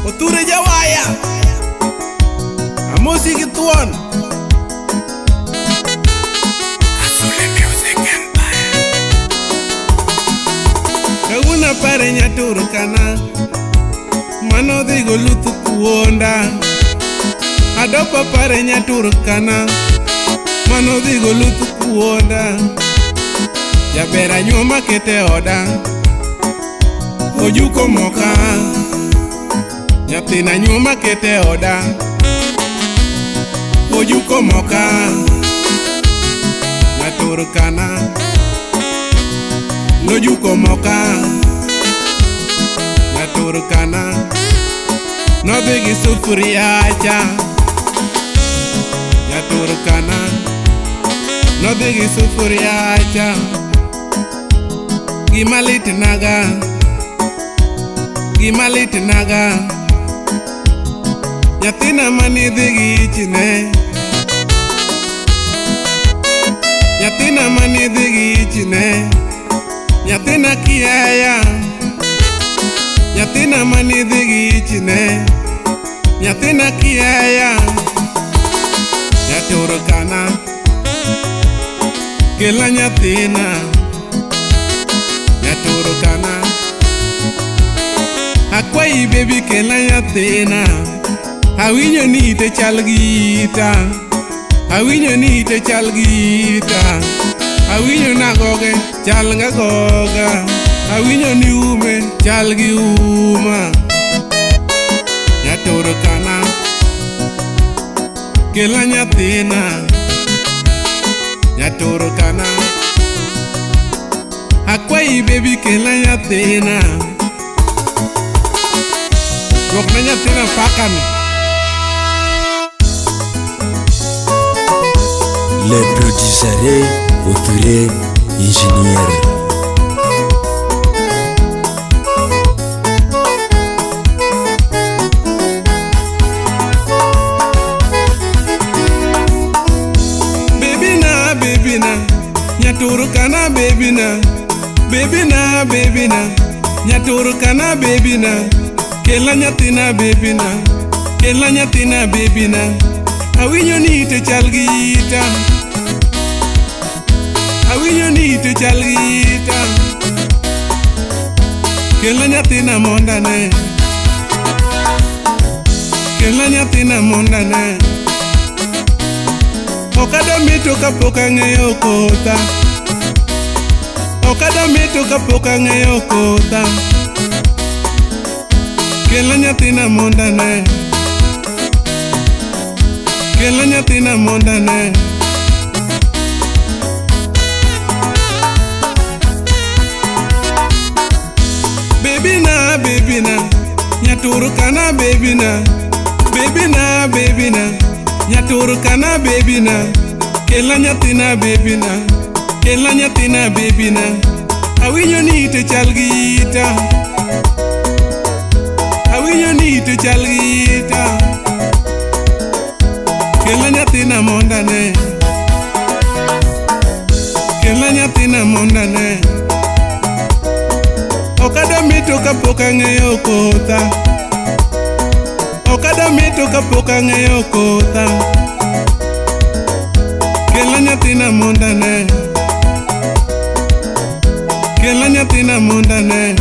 Oture jawaya Amosi gituan Azule Music Empire Kaguna pare Nyar Turkana Mano digo lutu kuonda Adopa pare Nyar Turkana Mano digo lutu kuonda Jabera nyoma kete oda Ojuko moka Nyathina nyoma kete oda Ojuko moka Nyar Turkana Nojuko moka Nyar Turkana Nodhi gi sufuria cha Nyar Turkana Nodhi gi sufuria cha Gimalit naga Nyathina mani dhigi ichine Nyathina mani dhigi ichine Nyathina kiaya Nyathina mani dhigi ichine Nyathina kiaya Nyar Turkana Kela nyathina Nyar Turkana Akwai baby kela nyathina Awinyo ni te chal gita Awinyo ni te chal gita Awinyo na goge chal nga goga Awinyo ni ume chal gi uma Nyar Turkana Kela nyathina Nyar Turkana Akwai baby kela nyathina Rokna nyathina pakami Le producer auteur ingénieur Baby na Nyar Turkana baby na Nyar Turkana baby na Kela nyathina baby na Kela nyathina baby na Awinyo ni te chal gita Awinyo ni te chal gita Kela nyathina mondane Kela nyathina mondane Okada mito kapok ang'eyo kotha Okada mito kapok ang'eyo kotha Kela nyathina mondane Kela nyathina mondane Baby na Nyar Turkana baby na Nyar Turkana baby na Kela nyathina baby na Kela nyathina baby na Awinyo ni te chal gita Awinyo ni te chal gita Kela nyathina mondane Kela nyathina mondane Okada mito kapok ang'eyo kotha Okada mito kapok ang'eyo kotha Kela nyathina mondane Kela nyathina mondane